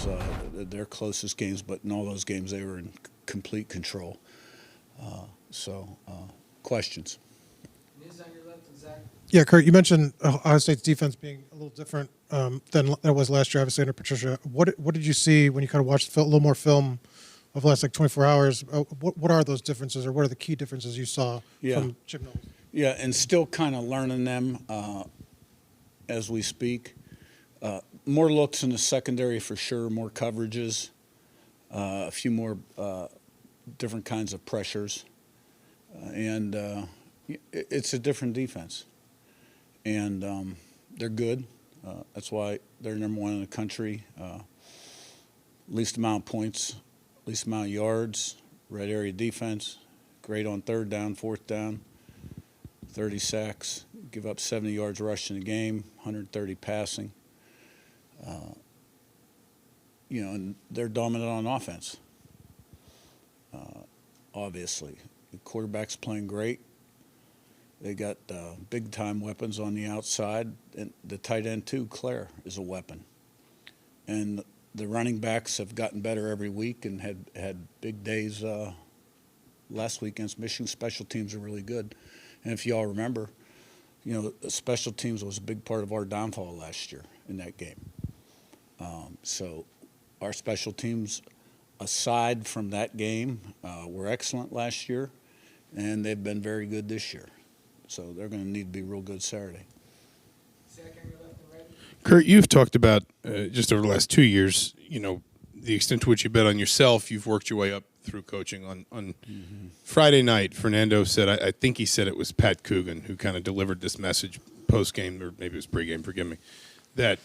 was their closest games, but in all those games they were in complete control. Questions? Niz on your left and Zach. Yeah, Curt, you mentioned Ohio State's defense being a little different than it was last year, obviously, under Patricia. What did you see when you kind of watched a little more film of the last, 24 hours? What are those differences, or what are the key differences you saw from Chip Knowles? Yeah, and still kind of learning them as we speak. More looks in the secondary for sure, more coverages, a few more different kinds of pressures. And it's a different defense. And they're good. That's why they're number one in the country. Least amount of points, least amount of yards, red area defense, great on third down, fourth down, 30 sacks, give up 70 yards rushing a game, 130 passing. And they're dominant on offense, obviously. The quarterback's playing great. They got big-time weapons on the outside. And the tight end, too, Claire, is a weapon. And the running backs have gotten better every week and had big days last week against Michigan. Special teams are really good. And if you all remember, special teams was a big part of our downfall last year in that game. So our special teams, aside from that game, were excellent last year, and they've been very good this year. So they're going to need to be real good Saturday. Zach on your left and right. Curt, you've talked about just over the last 2 years, the extent to which you bet on yourself. You've worked your way up through coaching. On Friday night, Fernando said, I think he said it was Pat Coogan who kind of delivered this message post-game, or maybe it was pre-game, forgive me, that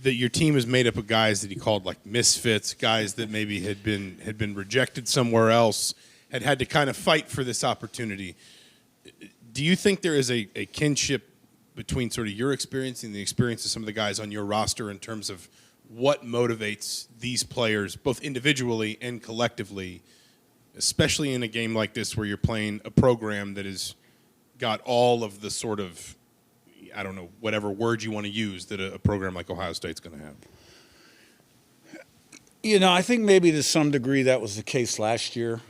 your team is made up of guys that he called like misfits, guys that maybe had been rejected somewhere else, had to kind of fight for this opportunity. Do you think there is a kinship between sort of your experience and the experience of some of the guys on your roster in terms of what motivates these players, both individually and collectively, especially in a game like this where you're playing a program that has got all of the sort of, I don't know, whatever word you want to use that a program like Ohio State's going to have? I think maybe to some degree that was the case last year,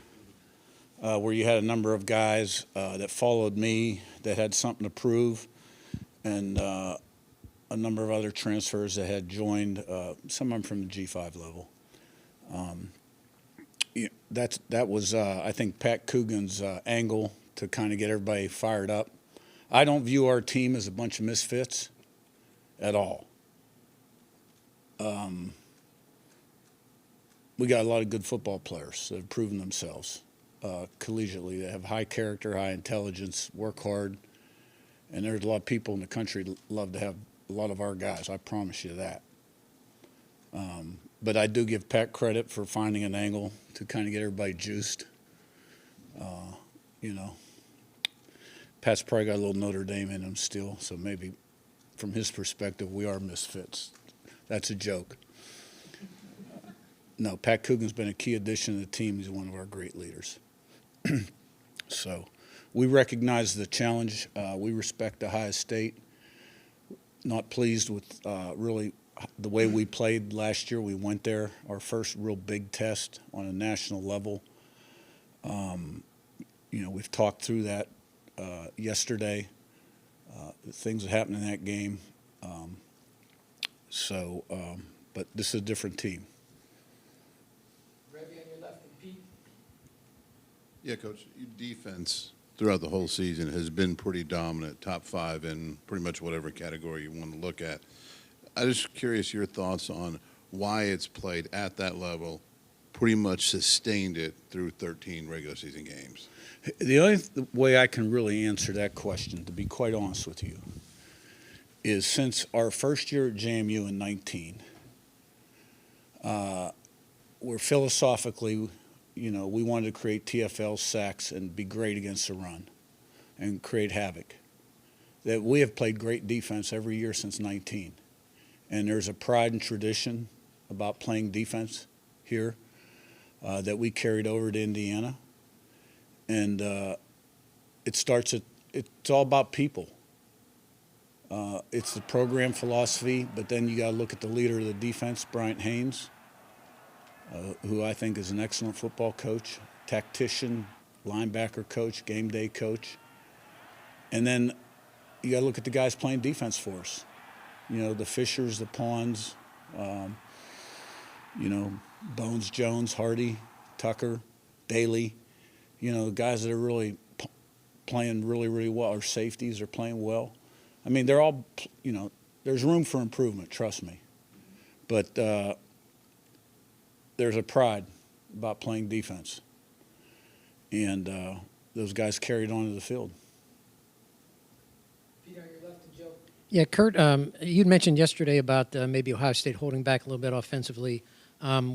where you had a number of guys that followed me that had something to prove, and a number of other transfers that had joined, some of them from the G5 level. That was, I think, Pat Coogan's angle to kind of get everybody fired up. I don't view our team as a bunch of misfits at all. We got a lot of good football players that have proven themselves collegiately. They have high character, high intelligence, work hard, and there's a lot of people in the country that love to have a lot of our guys. I promise you that. But I do give Pat credit for finding an angle to kind of get everybody juiced. Pat's probably got a little Notre Dame in him still, so maybe from his perspective, we are misfits. That's a joke. No, Pat Coogan's been a key addition to the team. He's one of our great leaders. So we recognize the challenge. We respect Ohio State. Not pleased with really the way we played last year. We went there, our first real big test on a national level. We've talked through that yesterday, the things that happened in that game. But this is a different team. Rebbe on your left and Pete. Yeah, Coach, your defense throughout the whole season has been pretty dominant, top 5 in pretty much whatever category you want to look at. I'm just curious your thoughts on why it's played at that level, pretty much sustained it through 13 regular season games. The only way I can really answer that question, to be quite honest with you, is since our first year at JMU in 19, we're philosophically, we wanted to create TFL sacks and be great against the run and create havoc. That we have played great defense every year since 19. And there's a pride and tradition about playing defense here that we carried over to Indiana. And it's all about people. It's the program philosophy, but then you got to look at the leader of the defense, Bryant Haynes, who I think is an excellent football coach, tactician, linebacker coach, game day coach. And then you got to look at the guys playing defense for us. You know, the Fishers, the Pawns, you know, Bones, Jones, Hardy, Tucker, Bailey. You know, the guys that are really playing really, really well. Our safeties are playing well. I mean, they're all, you know, there's room for improvement, trust me. But there's a pride about playing defense. And those guys carried onto the field. Pete on your left and Joe. Yeah, Curt, you'd mentioned yesterday about maybe Ohio State holding back a little bit offensively,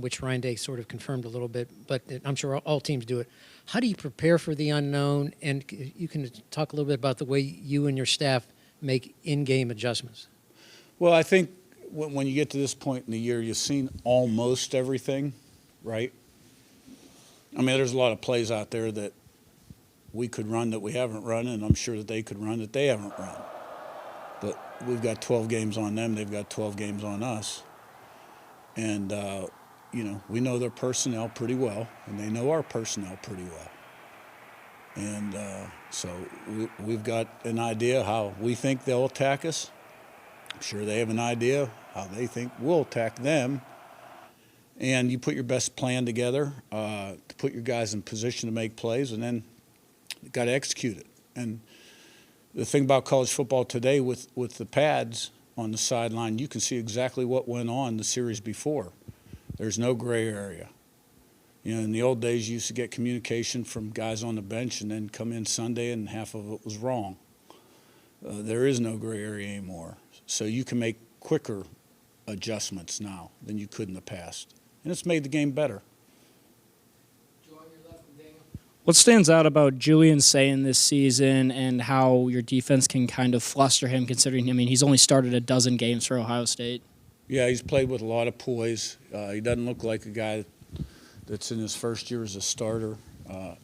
which Ryan Day sort of confirmed a little bit, but I'm sure all teams do it. How do you prepare for the unknown? And you can talk a little bit about the way you and your staff make in-game adjustments. Well, I think when you get to this point in the year, you've seen almost everything, right? I mean, there's a lot of plays out there that we could run that we haven't run, and I'm sure that they could run that they haven't run. But we've got 12 games on them. They've got 12 games on us. And, you know, we know their personnel pretty well, and they know our personnel pretty well. And so we've got an idea how we think they'll attack us. I'm sure they have an idea how they think we'll attack them. And you put your best plan together to put your guys in position to make plays, and then you got to execute it. And the thing about college football today with the pads on the sideline, you can see exactly what went on the series before. There's no gray area. You know, in the old days, you used to get communication from guys on the bench and then come in Sunday and half of it was wrong. There is no gray area anymore. So you can make quicker adjustments now than you could in the past. And it's made the game better. Joe on your left and Daniel. What stands out about Julian saying this season and how your defense can kind of fluster him, considering, I mean, he's only started a dozen games for Ohio State? Yeah, he's played with a lot of poise. He doesn't look like a guy that's in his first year as a starter.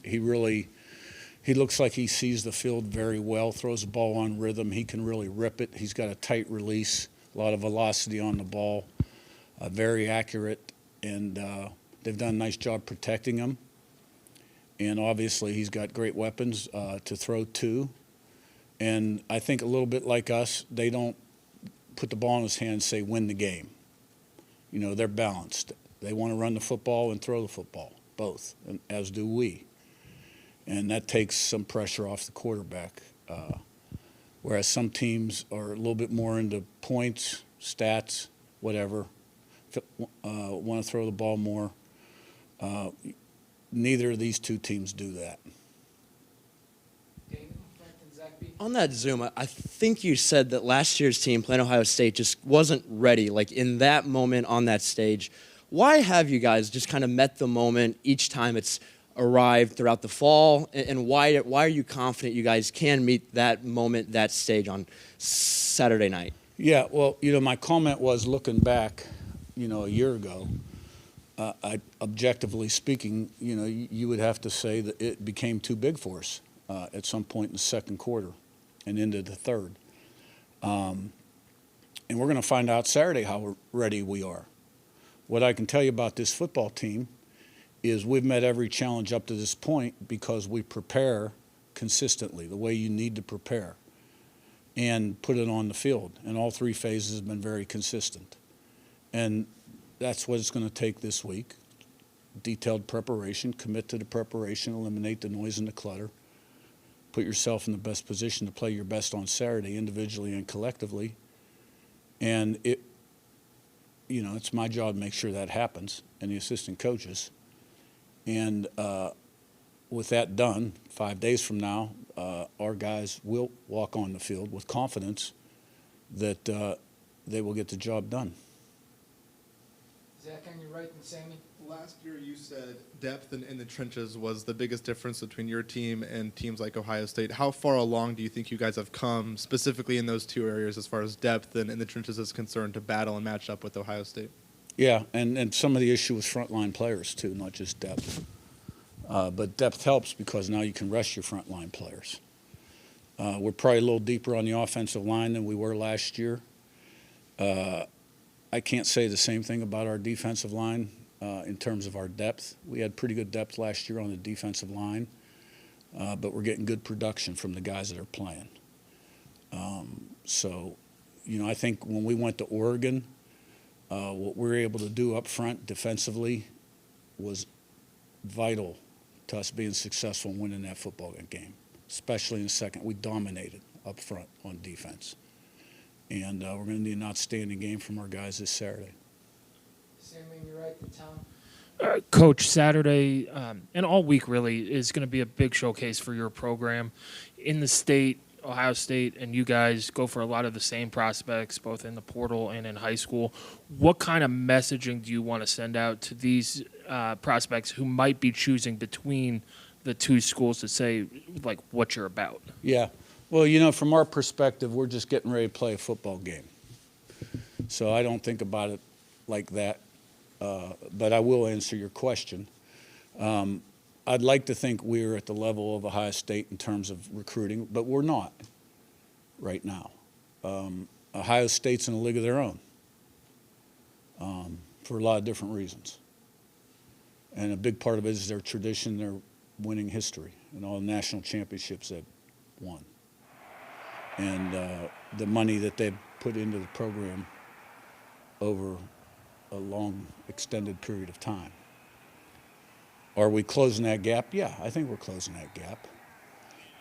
He looks like he sees the field very well, throws the ball on rhythm. He can really rip it. He's got a tight release, a lot of velocity on the ball, very accurate, and they've done a nice job protecting him. And obviously he's got great weapons to throw to. And I think a little bit like us, they don't put the ball in his hand and say, win the game. You know, they're balanced. They want to run the football and throw the football, both, and as do we. And that takes some pressure off the quarterback. Whereas some teams are a little bit more into points, stats, whatever, want to throw the ball more. Neither of these two teams do that. Daniel, Frank and Zach B. On that Zoom, I think you said that last year's team, playing Ohio State, just wasn't ready, like in that moment on that stage. Why have you guys just kind of met the moment each time it's arrived throughout the fall, and why are you confident you guys can meet that moment, that stage on Saturday night? Yeah, well, you know, my comment was looking back, you know, a year ago, objectively speaking, you know, you would have to say that it became too big for us at some point in the second quarter and into the third. And we're going to find out Saturday how ready we are. What I can tell you about this football team is we've met every challenge up to this point because we prepare consistently, the way you need to prepare, and put it on the field. And all three phases have been very consistent. And that's what it's going to take this week. Detailed preparation, commit to the preparation, eliminate the noise and the clutter, put yourself in the best position to play your best on Saturday, individually and collectively. And you know, it's my job to make sure that happens, and the assistant coaches. And with that done, 5 days from now, our guys will walk on the field with confidence that they will get the job done. Zach on your right and Sammy. Last year you said depth in the trenches was the biggest difference between your team and teams like Ohio State. How far along do you think you guys have come specifically in those two areas as far as depth and in the trenches is concerned to battle and match up with Ohio State? Yeah, and some of the issue was frontline players too, not just depth. But depth helps because now you can rush your frontline players. We're probably a little deeper on the offensive line than we were last year. I can't say the same thing about our defensive line in terms of our depth. We had pretty good depth last year on the defensive line, but we're getting good production from the guys that are playing. So, I think when we went to Oregon, what we were able to do up front defensively was vital to us being successful in winning that football game, especially in the second. We dominated up front on defense. And we're going to need an outstanding game from our guys this Saturday. Same way you're right, Tom. Coach, Saturday and all week really is going to be a big showcase for your program in the state. Ohio State and you guys go for a lot of the same prospects, both in the portal and in high school. What kind of messaging do you want to send out to these prospects who might be choosing between the two schools to say, like, what you're about? Yeah. Well, from our perspective, we're just getting ready to play a football game. So I don't think about it like that. But I will answer your question. I'd like to think we're at the level of Ohio State in terms of recruiting, but we're not right now. Ohio State's in a league of their own for a lot of different reasons. And a big part of it is their tradition, their winning history, and all the national championships they've won. And the money that they've put into the program over a long, extended period of time. Are we closing that gap? Yeah, I think we're closing that gap.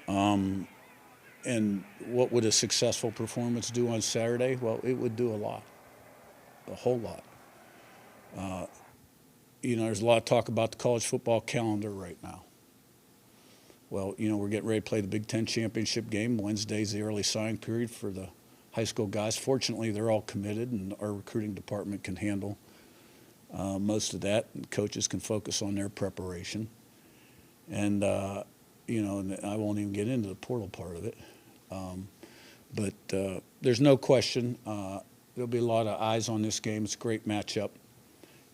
And what would a successful performance do on Saturday? Well, it would do a lot, a whole lot. There's a lot of talk about the college football calendar right now. Well, we're getting ready to play the Big Ten championship game. Wednesday's the early signing period for the high school guys. Fortunately, they're all committed, and our recruiting department can handle most of that, and coaches can focus on their preparation. And, and I won't even get into the portal part of it. But there's no question there'll be a lot of eyes on this game. It's a great matchup.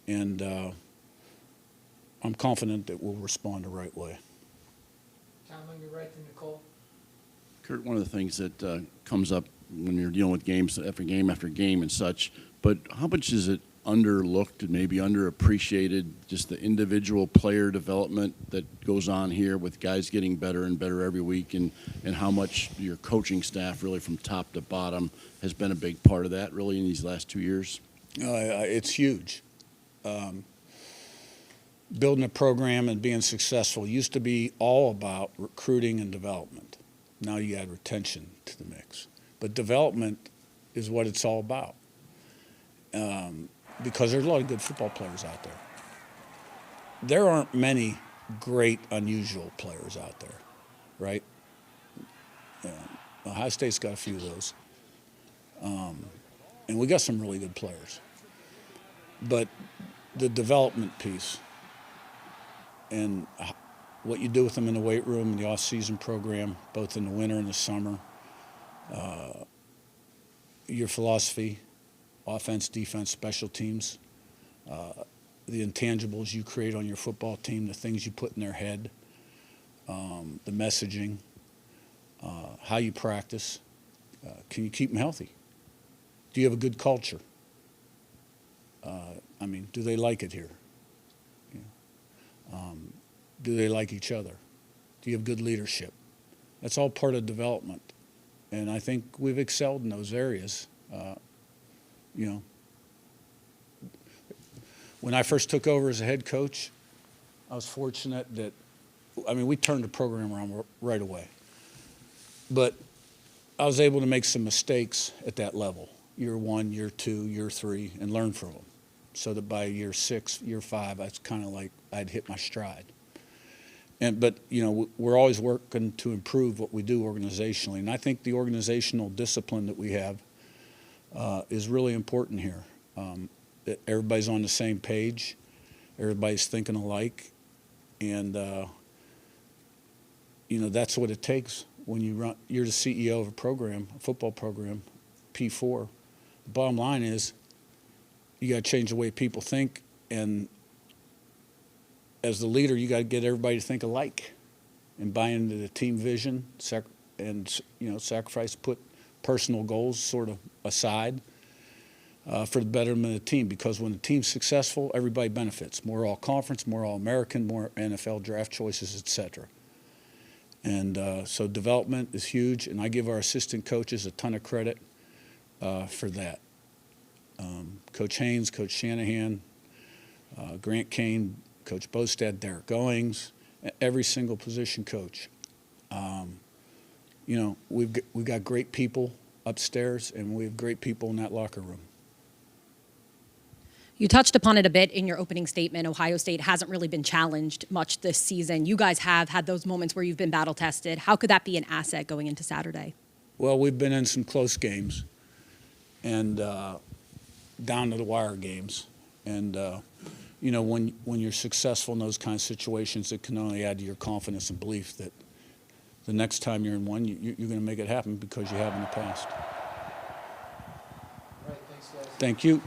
And I'm confident that we'll respond the right way. Tom, on your right to Nicole. Curt, one of the things that comes up when you're dealing with games after game after game and such, but how much is it underlooked and maybe underappreciated, just the individual player development that goes on here with guys getting better and better every week, and how much your coaching staff really from top to bottom has been a big part of that really in these last 2 years? It's huge. Building a program and being successful used to be all about recruiting and development. Now you add retention to the mix. But development is what it's all about. Because there's a lot of good football players out there. There aren't many great, unusual players out there, right? Ohio State's got a few of those. And we got some really good players. But the development piece and what you do with them in the weight room, in the off-season program, both in the winter and the summer, your philosophy, offense, defense, special teams, the intangibles you create on your football team, the things you put in their head, the messaging, how you practice. Can you keep them healthy? Do you have a good culture? Do they like it here? Do they like each other? Do you have good leadership? That's all part of development. And I think we've excelled in those areas. When I first took over as a head coach, I was fortunate that, we turned the program around right away. But I was able to make some mistakes at that level, year 1, year 2, year 3, and learn from them. So that by year 6, year 5, it's kind of like I'd hit my stride. But we're always working to improve what we do organizationally. And I think the organizational discipline that we have is really important here. That everybody's on the same page, everybody's thinking alike, and that's what it takes when you're the CEO of a program, a football program, P4. The bottom line is you got to change the way people think, and as the leader, you got to get everybody to think alike and buy into the team vision, and sacrifice, put personal goals sort of aside for the betterment of the team. Because when the team's successful, everybody benefits. More all-conference, more all-American, more NFL draft choices, etc. And so development is huge, and I give our assistant coaches a ton of credit for that. Coach Haynes, Coach Shanahan, Grant Kane, Coach Bostad, Derek Goings, every single position coach. We've got great people upstairs, and we have great people in that locker room. You touched upon it a bit in your opening statement. Ohio State hasn't really been challenged much this season. You guys have had those moments where you've been battle tested. How could that be an asset going into Saturday? Well, we've been in some close games and down to the wire games. And, when you're successful in those kind of situations, it can only add to your confidence and belief that the next time you're in one, you're going to make it happen because you have in the past. All right, thanks, guys. Thank you.